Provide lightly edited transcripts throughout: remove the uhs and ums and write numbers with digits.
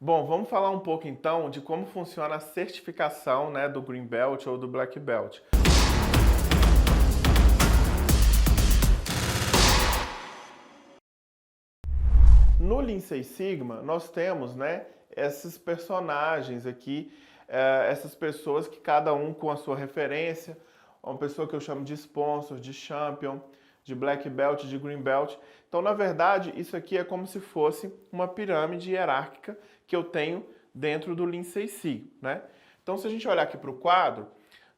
Bom, vamos falar um pouco então de como funciona a certificação, do Green Belt ou do Black Belt. No Lean Six Sigma, nós temos, esses personagens aqui, essas pessoas que cada um com a sua referência, uma pessoa que eu chamo de sponsor, de champion, de Black Belt, de Green Belt. Então, na verdade, isso aqui é como se fosse uma pirâmide hierárquica que eu tenho dentro do Lean Six Sigma, Então, se a gente olhar aqui para o quadro,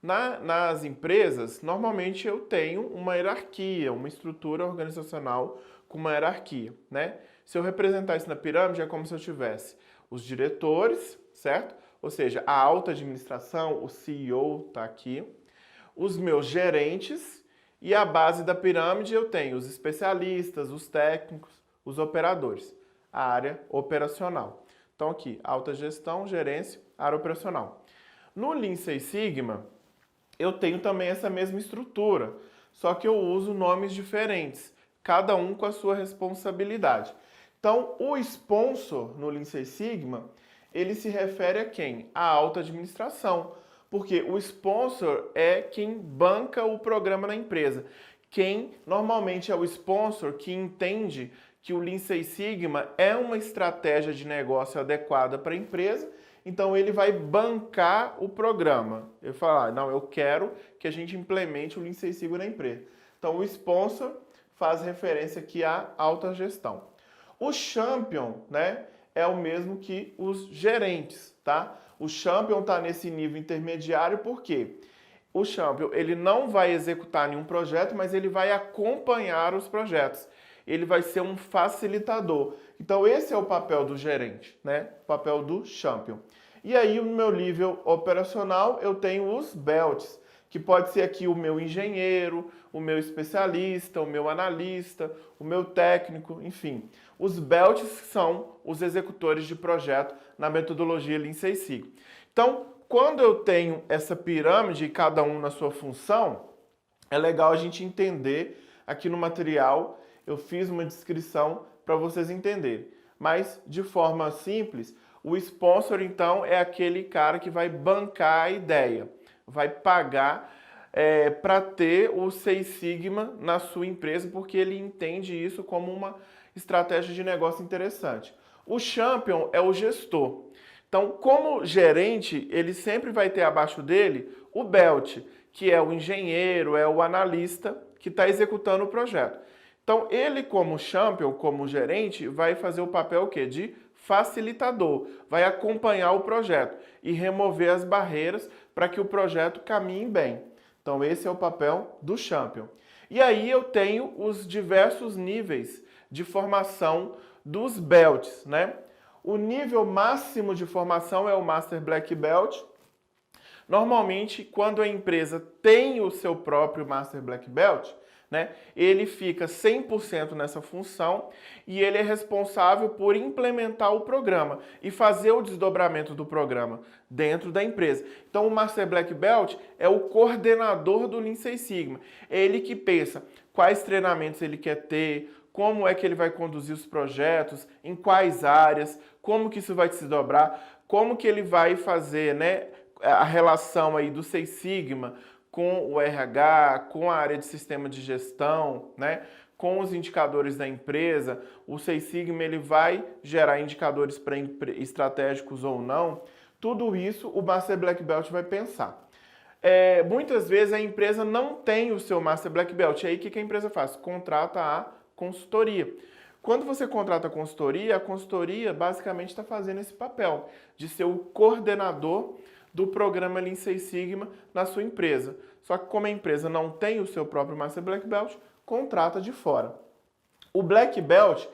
nas empresas, normalmente eu tenho uma hierarquia, uma estrutura organizacional com uma hierarquia, Se eu representar isso na pirâmide, é como se eu tivesse os diretores, certo? Ou seja, a alta administração, o CEO está aqui, os meus gerentes e a base da pirâmide eu tenho os especialistas, os técnicos, os operadores, a área operacional. Então aqui, alta gestão, gerência, área operacional. No Lean Six Sigma, eu tenho também essa mesma estrutura, só que eu uso nomes diferentes, cada um com a sua responsabilidade. Então, o sponsor no Lean Six Sigma, ele se refere a quem? A alta administração, porque o sponsor é quem banca o programa na empresa. Quem normalmente é o sponsor que entende que o Lean Six Sigma é uma estratégia de negócio adequada para a empresa, então ele vai bancar o programa. Ele fala, não, eu quero que a gente implemente o Lean Six Sigma na empresa. Então o sponsor faz referência aqui à alta gestão. O champion, é o mesmo que os gerentes, tá? O champion está nesse nível intermediário porque o champion ele não vai executar nenhum projeto, mas ele vai acompanhar os projetos. Ele vai ser um facilitador. Então esse é o papel do gerente, o papel do champion. E aí no meu nível operacional eu tenho os belts, que pode ser aqui o meu engenheiro, o meu especialista, o meu analista, o meu técnico, enfim. Os belts são os executores de projeto na metodologia Lean Six Sigma. Então, quando eu tenho essa pirâmide, cada um na sua função, é legal a gente entender aqui no material, eu fiz uma descrição para vocês entenderem. Mas, de forma simples, o sponsor, então, é aquele cara que vai bancar a ideia, vai pagar para ter o Six Sigma na sua empresa, porque ele entende isso como uma estratégia de negócio interessante. O champion é o gestor. Então, como gerente, ele sempre vai ter abaixo dele o belt, que é o engenheiro, é o analista que está executando o projeto. Então, ele como champion, como gerente, vai fazer o papel o quê? De facilitador, vai acompanhar o projeto e remover as barreiras para que o projeto caminhe bem. Então, esse é o papel do champion. E aí eu tenho os diversos níveis de formação dos belts, O nível máximo de formação é o Master Black Belt. Normalmente, quando a empresa tem o seu próprio Master Black Belt, ele fica 100% nessa função e ele é responsável por implementar o programa e fazer o desdobramento do programa dentro da empresa. Então, o Master Black Belt é o coordenador do Lean Six Sigma. É ele que pensa quais treinamentos ele quer ter, como é que ele vai conduzir os projetos, em quais áreas, como que isso vai se dobrar, como que ele vai fazer, a relação aí do Six Sigma com o RH, com a área de sistema de gestão, com os indicadores da empresa. O Six Sigma ele vai gerar indicadores estratégicos ou não. Tudo isso o Master Black Belt vai pensar. Muitas vezes a empresa não tem o seu Master Black Belt. E aí o que a empresa faz? Contrata a consultoria. Quando você contrata a consultoria basicamente está fazendo esse papel de ser o coordenador do programa Lean Six Sigma na sua empresa. Só que como a empresa não tem o seu próprio Master Black Belt, contrata de fora. O Black Belt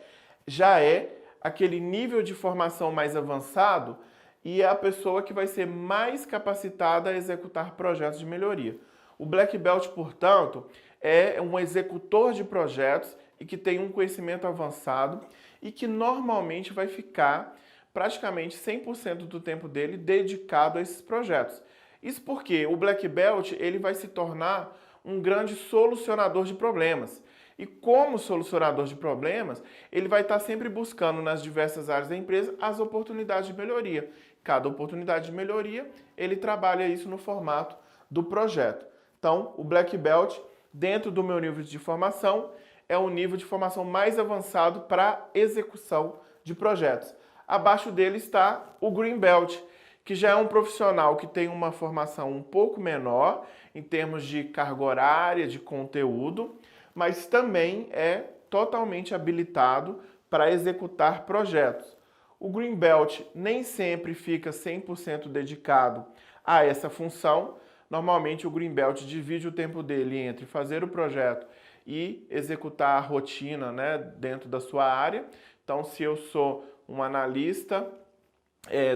já é aquele nível de formação mais avançado e é a pessoa que vai ser mais capacitada a executar projetos de melhoria. O Black Belt, portanto, é um executor de projetos e que tem um conhecimento avançado e que normalmente vai ficar praticamente 100% do tempo dele dedicado a esses projetos. Isso porque o Black Belt ele vai se tornar um grande solucionador de problemas. E como solucionador de problemas, ele vai estar sempre buscando nas diversas áreas da empresa as oportunidades de melhoria. Cada oportunidade de melhoria, ele trabalha isso no formato do projeto. Então, o Black Belt, dentro do meu nível de formação, é o nível de formação mais avançado para execução de projetos. Abaixo dele está o Green Belt, que já é um profissional que tem uma formação um pouco menor em termos de carga horária, de conteúdo, mas também é totalmente habilitado para executar projetos. O Green Belt nem sempre fica 100% dedicado a essa função. Normalmente o Green Belt divide o tempo dele entre fazer o projeto e executar a rotina, né, dentro da sua área. Então, se eu sou um analista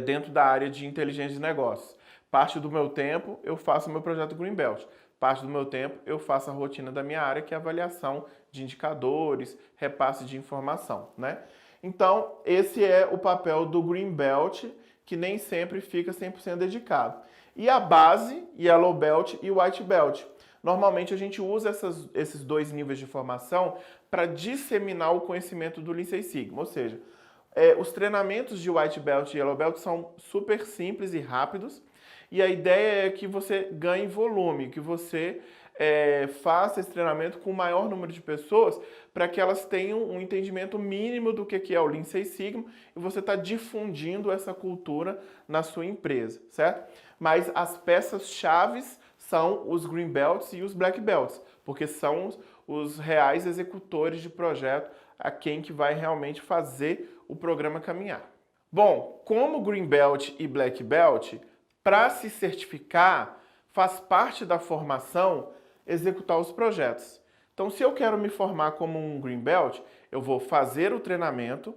dentro da área de inteligência de negócios, parte do meu tempo eu faço o meu projeto Green Belt. Parte do meu tempo eu faço a rotina da minha área, que é a avaliação de indicadores, repasse de informação, né? Então, esse é o papel do Green Belt, que nem sempre fica 100% dedicado. E a base, Yellow Belt e White Belt. Normalmente a gente usa esses dois níveis de formação para disseminar o conhecimento do Lean Six Sigma, ou seja, os treinamentos de White Belt e Yellow Belt são super simples e rápidos, e a ideia é que você ganhe volume, que você faça esse treinamento com o maior número de pessoas para que elas tenham um entendimento mínimo do que é o Lean Six Sigma e você está difundindo essa cultura na sua empresa, certo? Mas as peças-chaves são os Green Belts e os Black Belts, porque são os reais executores de projeto, a quem que vai realmente fazer o programa caminhar. Bom, como Green Belt e Black Belt, para se certificar, faz parte da formação executar os projetos. Então, se eu quero me formar como um Green Belt, eu vou fazer o treinamento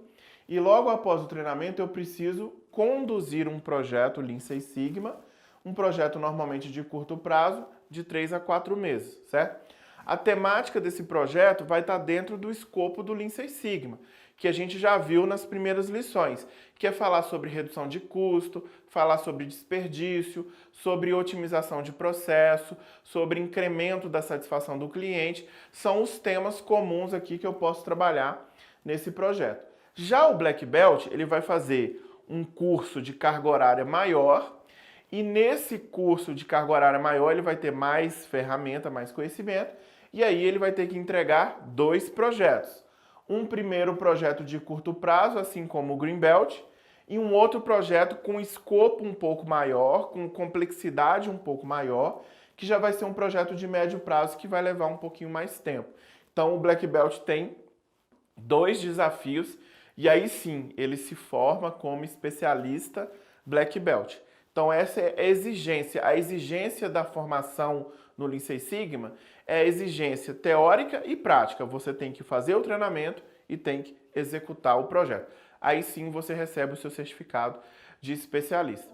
e logo após o treinamento eu preciso conduzir um projeto Lean Six Sigma, um projeto normalmente de curto prazo, de 3 a 4 meses, certo? A temática desse projeto vai estar dentro do escopo do Lean Six Sigma, que a gente já viu nas primeiras lições, que é falar sobre redução de custo, falar sobre desperdício, sobre otimização de processo, sobre incremento da satisfação do cliente. São os temas comuns aqui que eu posso trabalhar nesse projeto. Já o Black Belt, ele vai fazer um curso de carga horária maior, e nesse curso de carga horária maior ele vai ter mais ferramenta, mais conhecimento, e aí ele vai ter que entregar 2 projetos. Um primeiro projeto de curto prazo, assim como o Green Belt, e um outro projeto com escopo um pouco maior, com complexidade um pouco maior, que já vai ser um projeto de médio prazo que vai levar um pouquinho mais tempo. Então o Black Belt tem 2 desafios e aí sim ele se forma como especialista Black Belt. Então essa é a exigência da formação no Lean Six Sigma é a exigência teórica e prática. Você tem que fazer o treinamento e tem que executar o projeto. Aí sim você recebe o seu certificado de especialista.